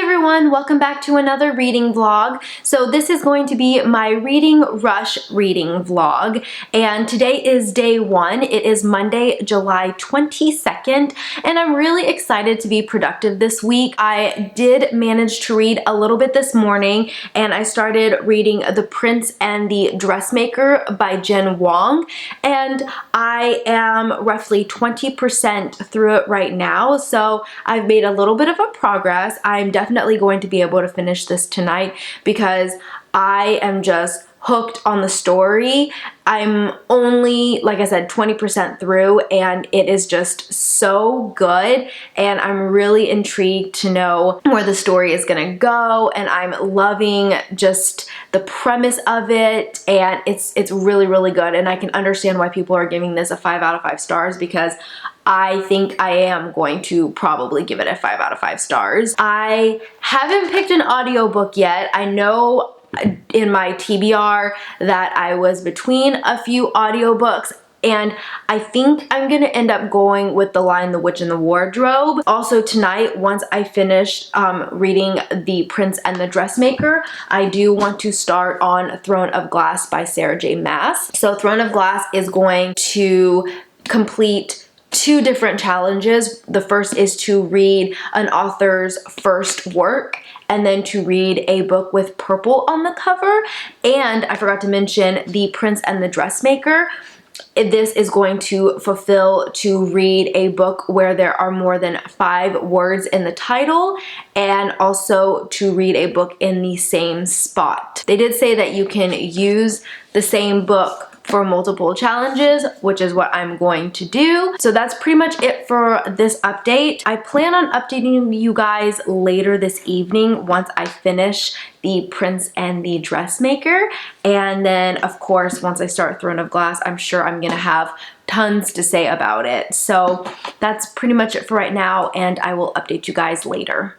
everyone, welcome back to another reading vlog. So this is going to be my reading rush reading vlog, and today is day one. It is Monday, July 22nd, and I'm really excited to be productive this week. I did manage to read a little bit this morning, and I started reading The Prince and the Dressmaker by Jen Wong, and I am roughly 20% through it right now, so I've made a little bit of a progress. I'm definitely going to be able to finish this tonight because I am just hooked on the story. I'm only, like I said, 20% through, and it is just so good, and I'm really intrigued to know where the story is gonna go, and I'm loving just the premise of it, and it's really, really good, and I can understand why people are giving this a 5 out of 5 stars because I think I am going to probably give it a 5 out of 5 stars. I haven't picked an audiobook yet. I know in my TBR that I was between a few audiobooks, and I think I'm gonna end up going with The Lion, the Witch, and the Wardrobe. Also tonight, once I finish reading The Prince and the Dressmaker, I do want to start on Throne of Glass by Sarah J. Maas. So Throne of Glass is going to complete 2 different challenges. The first is to read an author's first work, and then to read a book with purple on the cover. And I forgot to mention The Prince and the Dressmaker. This is going to fulfill to read a book where there are more than 5 words in the title, and also to read a book in the same spot. They did say that you can use the same book for multiple challenges, which is what I'm going to do. So that's pretty much it for this update. I plan on updating you guys later this evening once I finish The Prince and the Dressmaker. And then, of course, once I start Throne of Glass, I'm sure I'm gonna have tons to say about it. So that's pretty much it for right now, and I will update you guys later.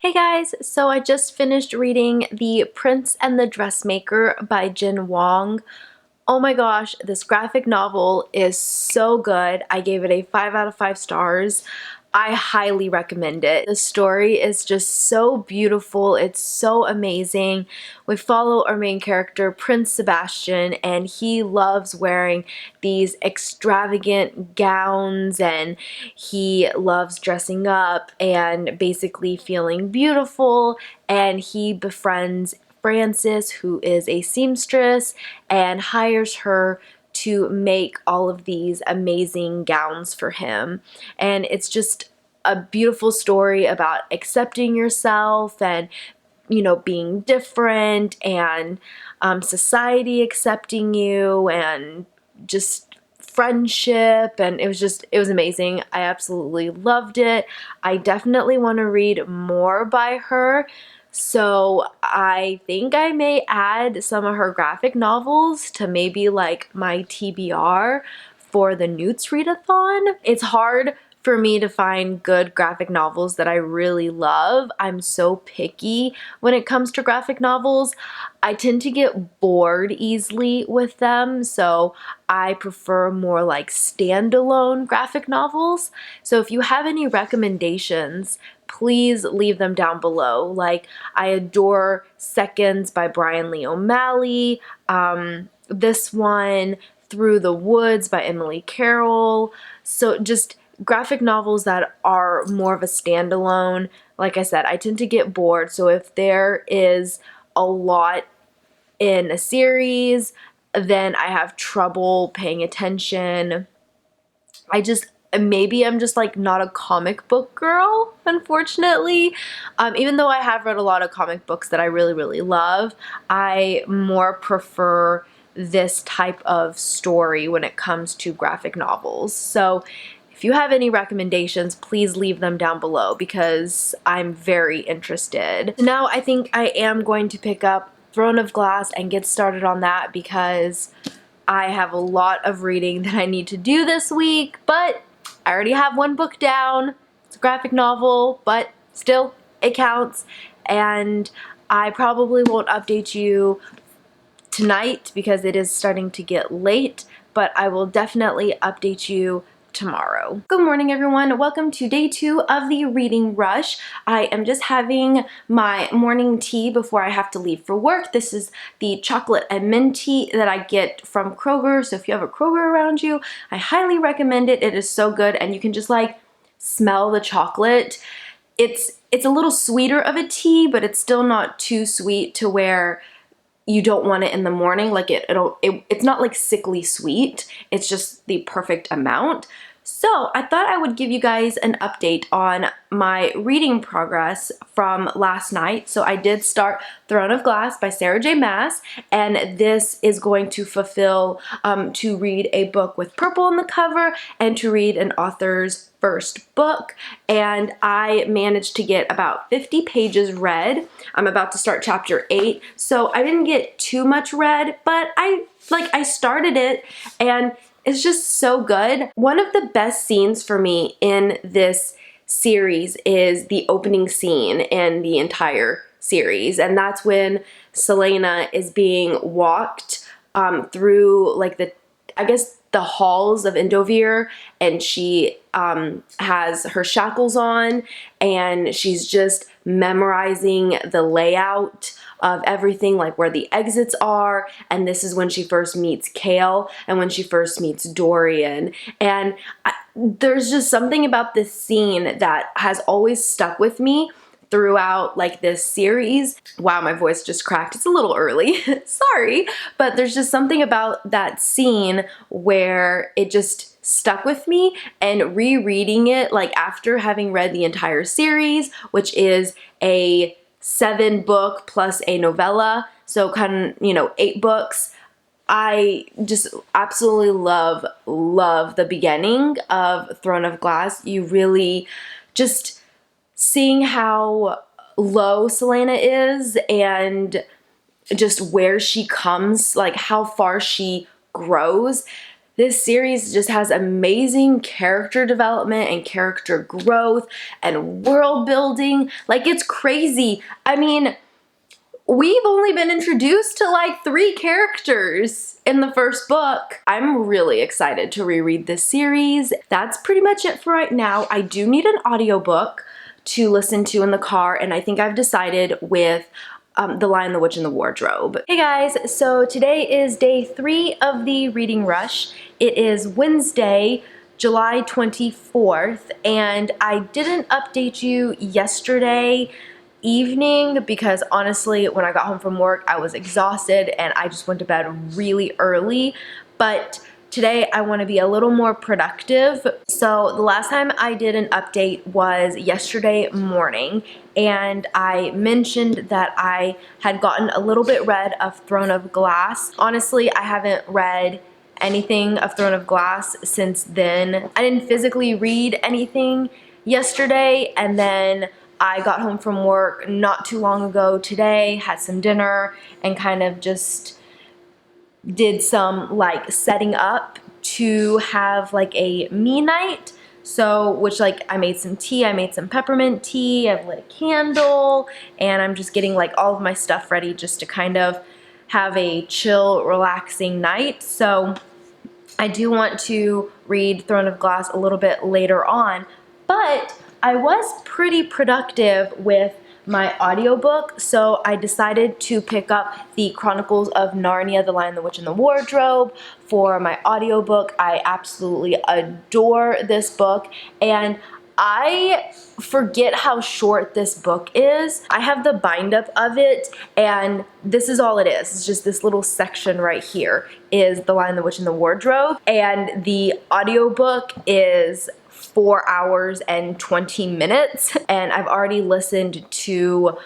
Hey guys, so I just finished reading The Prince and the Dressmaker by Jen Wong. Oh my gosh, this graphic novel is so good. I gave it a 5 out of 5 stars. I highly recommend it. The story is just so beautiful. It's so amazing. We follow our main character, Prince Sebastian, and he loves wearing these extravagant gowns, and he loves dressing up and basically feeling beautiful, and he befriends Frances, who is a seamstress, and hires her to make all of these amazing gowns for him. And it's just a beautiful story about accepting yourself and, you know, being different, and society accepting you, and just friendship, and it was amazing. I absolutely loved it. I definitely want to read more by her. So I think I may add some of her graphic novels to maybe like my TBR for the Newts Readathon. It's hard for me to find good graphic novels that I really love. I'm so picky when it comes to graphic novels. I tend to get bored easily with them, so I prefer more like standalone graphic novels. So if you have any recommendations, please leave them down below. Like, I adore Seconds by Brian Lee O'Malley, this one, Through the Woods by Emily Carroll. So just graphic novels that are more of a standalone. Like I said, I tend to get bored, so if there is a lot in a series, then I have trouble paying attention. Maybe I'm just like not a comic book girl, unfortunately. Even though I have read a lot of comic books that I really, really love, I more prefer this type of story when it comes to graphic novels. So if you have any recommendations, please leave them down below because I'm very interested. Now I think I am going to pick up Throne of Glass and get started on that because I have a lot of reading that I need to do this week, but I already have one book down. It's a graphic novel, but still, it counts. And I probably won't update you tonight because it is starting to get late, but I will definitely update you tomorrow. Good morning, everyone. Welcome to day 2 of the reading rush. I am just having my morning tea before I have to leave for work. This is the chocolate and mint tea that I get from Kroger. So if you have a Kroger around you, I highly recommend it. It is so good, and you can just like smell the chocolate. It's a little sweeter of a tea, but it's still not too sweet to where you don't want it in the morning. Like it's not like sickly sweet. It's just the perfect amount. So I thought I would give you guys an update on my reading progress from last night. So I did start Throne of Glass by Sarah J. Maas, and this is going to fulfill to read a book with purple on the cover and to read an author's first book, and I managed to get about 50 pages read. I'm about to start chapter 8, so I didn't get too much read, but I started it, and it's just so good. One of the best scenes for me in this series is the opening scene in the entire series, and that's when Selena is being walked through like the halls of Indovir, and she has her shackles on, and she's just memorizing the layout of everything, like where the exits are, and this is when she first meets Kale and when she first meets Dorian, and there's just something about this scene that has always stuck with me throughout like this series. Wow, my voice just cracked. It's a little early, sorry, but there's just something about that scene where it just stuck with me, and rereading it like after having read the entire series, which is a 7-book plus a novella, so kind of, 8 books. I just absolutely love the beginning of Throne of Glass. You really just seeing how low Selena is and just where she comes, like how far she grows. This series just has amazing character development and character growth and world building. Like, it's crazy. I mean, we've only been introduced to like 3 characters in the first book. I'm really excited to reread this series. That's pretty much it for right now. I do need an audiobook to listen to in the car, and I think I've decided with The Lion, the Witch, and the Wardrobe. Hey guys, so today is day 3 of the reading rush. It is Wednesday, July 24th, and I didn't update you yesterday evening because honestly, when I got home from work, I was exhausted and I just went to bed really early, but today I want to be a little more productive. So the last time I did an update was yesterday morning, and I mentioned that I had gotten a little bit read of Throne of Glass. Honestly, I haven't read anything of Throne of Glass since then. I didn't physically read anything yesterday, and then I got home from work not too long ago today, had some dinner, and kind of just did some like setting up to have like a me night. So, which like I made some tea, I made some peppermint tea, I've lit a candle, and I'm just getting like all of my stuff ready just to kind of have a chill, relaxing night. So I do want to read Throne of Glass a little bit later on, but I was pretty productive with my audiobook, so I decided to pick up the Chronicles of Narnia, The Lion, the Witch, and the Wardrobe for my audiobook. I absolutely adore this book, and I forget how short this book is. I have the bind up of it, and this is all it is. It's just this little section right here is The Lion, the Witch, and the Wardrobe, and the audiobook is 4 hours and 20 minutes, and I've already listened to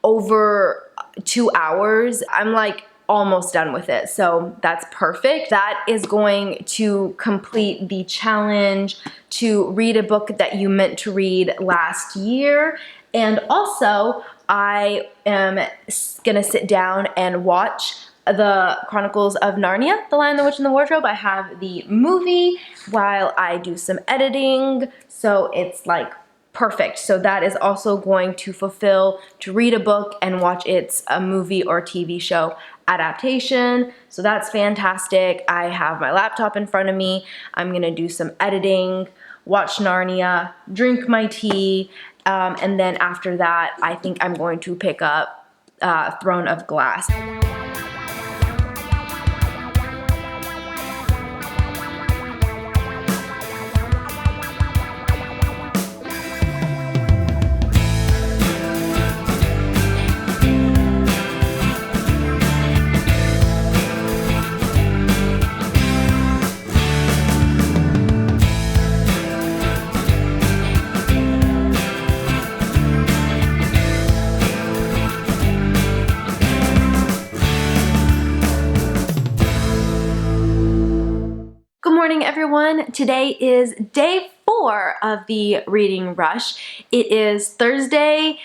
over 2 hours. I'm like almost done with it, so that's perfect. That is going to complete the challenge to read a book that you meant to read last year. And also, I am gonna sit down and watch the Chronicles of Narnia, The Lion, the Witch, and the Wardrobe. I have the movie while I do some editing, so it's like perfect. So that is also going to fulfill to read a book and watch its a movie or TV show adaptation. So that's fantastic. I have my laptop in front of me. I'm gonna do some editing, watch Narnia, drink my tea, and then after that, I think I'm going to pick up Throne of Glass. Good morning, everyone. Today is day 4 of the reading rush. It is Thursday,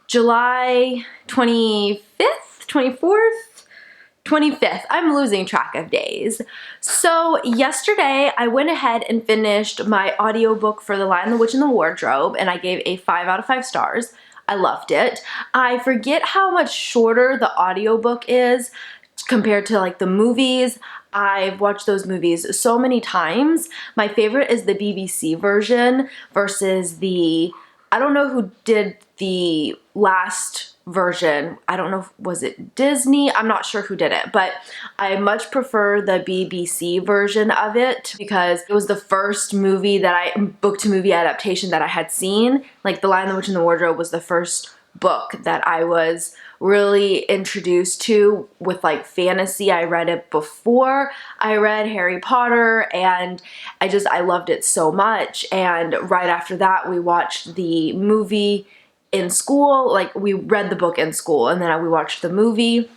July 25th, 24th, 25th. I'm losing track of days. So yesterday I went ahead and finished my audiobook for The Lion, the Witch, and the Wardrobe, and I gave a 5 out of 5 stars. I loved it. I forget how much shorter the audiobook is compared to like the movies. I've watched those movies so many times. My favorite is the BBC version versus the, I don't know who did the last version. I don't know, was it Disney? I'm not sure who did it, but I much prefer the BBC version of it because it was the first movie that book to movie adaptation that I had seen. Like The Lion, the Witch, and the Wardrobe was the first book that I was really introduced to with like fantasy. I read it before I read Harry Potter, and I loved it so much. And right after that, we watched the movie in school. Like, we read the book in school and then we watched the movie.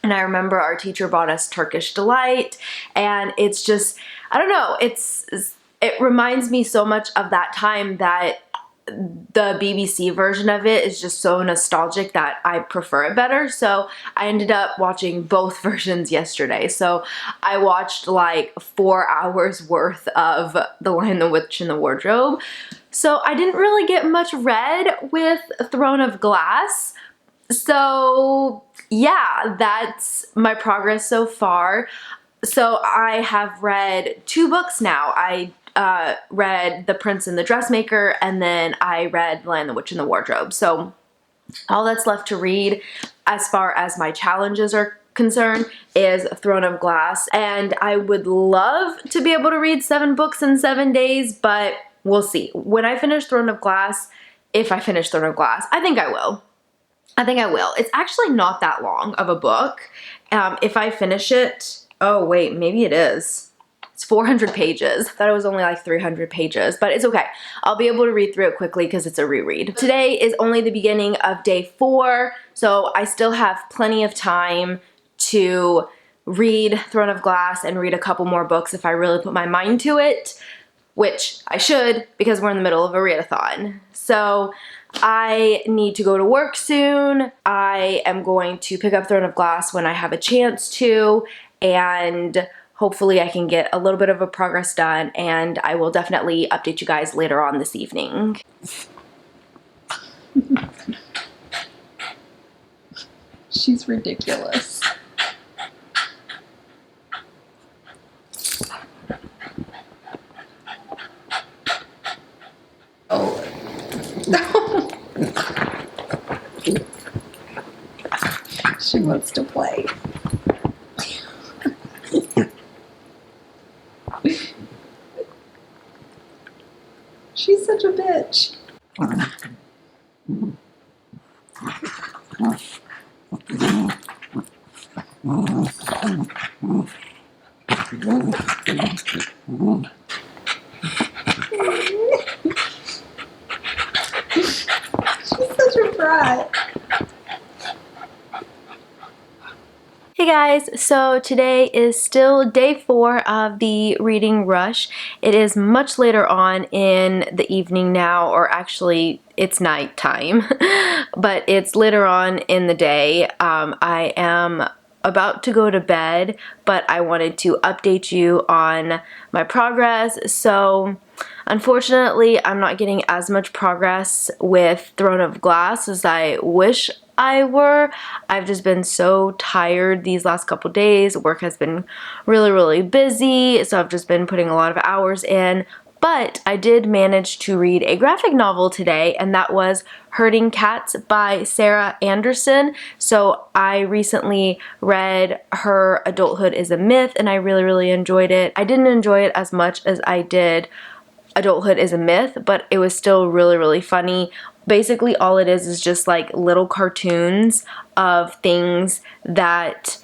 And I remember our teacher bought us Turkish Delight, and it's just, I don't know, it reminds me so much of that time that the BBC version of it is just so nostalgic that I prefer it better. So I ended up watching both versions yesterday. So I watched like 4 hours worth of The Lion, the Witch, and the Wardrobe. So I didn't really get much read with Throne of Glass. So yeah, that's my progress so far. So I have read 2 books now. I read The Prince and the Dressmaker, and then I read The Lion, the Witch, and the Wardrobe. So all that's left to read as far as my challenges are concerned is Throne of Glass. And I would love to be able to read 7 books in 7 days, but we'll see. When I finish Throne of Glass, if I finish Throne of Glass, I think I will. I think I will. It's actually not that long of a book. If I finish it, oh wait, maybe it is. It's 400 pages. I thought it was only like 300 pages, but it's okay. I'll be able to read through it quickly because it's a reread. Today is only the beginning of day 4, so I still have plenty of time to read Throne of Glass and read a couple more books if I really put my mind to it, which I should because we're in the middle of a readathon. So I need to go to work soon. I am going to pick up Throne of Glass when I have a chance to, and hopefully I can get a little bit of a progress done, and I will definitely update you guys later on this evening. She's ridiculous. Oh. She wants to play. She's such a bitch. Hey Hey guys, so today is still day 4 of the reading rush. It is much later on in the evening now, or actually it's night time, but it's later on in the day. I am about to go to bed, but I wanted to update you on my progress. So unfortunately, I'm not getting as much progress with Throne of Glass as I wish I were. I've just been so tired these last couple days. Work has been really busy, so I've just been putting a lot of hours in. But I did manage to read a graphic novel today, and that was Herding Cats by Sarah Anderson. So I recently read her Adulthood is a Myth, and I really enjoyed it. I didn't enjoy it as much as I did Adulthood is a Myth, but it was still really funny. Basically all it is just like little cartoons of things that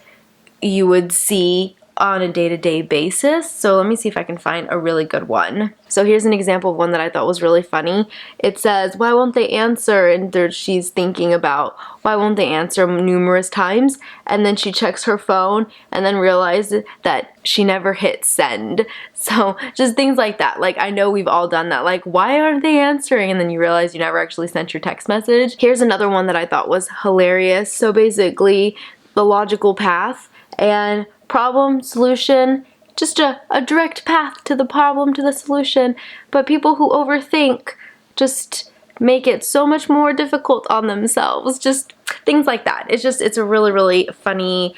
you would see on a day-to-day basis. So let me see if I can find a really good one. So here's an example of one that I thought was really funny. It says, why won't they answer? And she's thinking about why won't they answer numerous times, and then she checks her phone and then realizes that she never hit send. So just things like that. Like, I know we've all done that. Like, why aren't they answering? And then you realize you never actually sent your text message. Here's another one that I thought was hilarious. So basically, the logical path and problem, solution, just a direct path to the problem, to the solution. But people who overthink just make it so much more difficult on themselves. Just things like that. It's a really funny,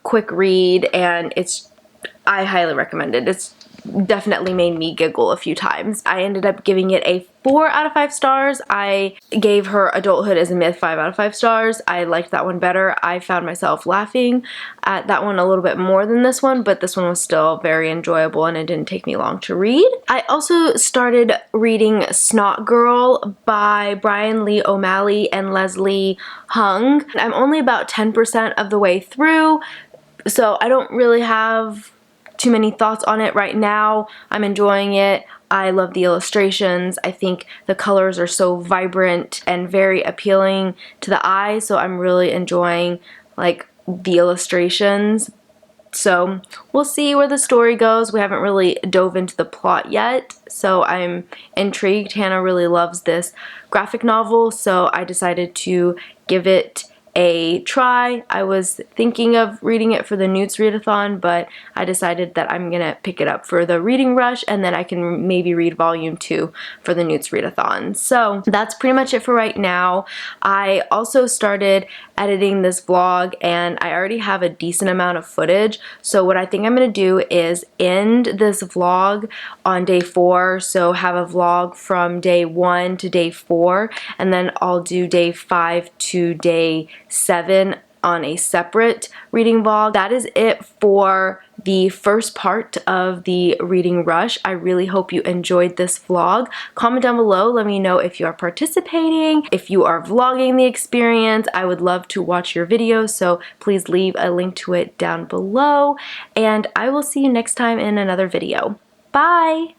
quick read, and I highly recommend it. It's definitely made me giggle a few times. I ended up giving it a 4 out of 5 stars. I gave her Adulthood is a Myth 5 out of 5 stars. I liked that one better. I found myself laughing at that one a little bit more than this one, but this one was still very enjoyable and it didn't take me long to read. I also started reading Snot Girl by Brian Lee O'Malley and Leslie Hung. I'm only about 10% of the way through, so I don't really have too many thoughts on it right now. I'm enjoying it. I love the illustrations. I think the colors are so vibrant and very appealing to the eye, so I'm really enjoying like the illustrations. So we'll see where the story goes. We haven't really dove into the plot yet, so I'm intrigued. Hannah really loves this graphic novel, so I decided to give it a try. I was thinking of reading it for the Newts Readathon, but I decided that I'm gonna pick it up for the reading rush, and then I can maybe read volume 2 for the Newts Readathon. So that's pretty much it for right now. I also started editing this vlog, and I already have a decent amount of footage. So what I think I'm gonna do is end this vlog on day 4, so have a vlog from day 1 to day 4, and then I'll do day 5 to day 7 on a separate reading vlog. That is it for the first part of the reading rush. I really hope you enjoyed this vlog. Comment down below, let me know if you are participating, if you are vlogging the experience. I would love to watch your videos, so please leave a link to it down below, and I will see you next time in another video. Bye!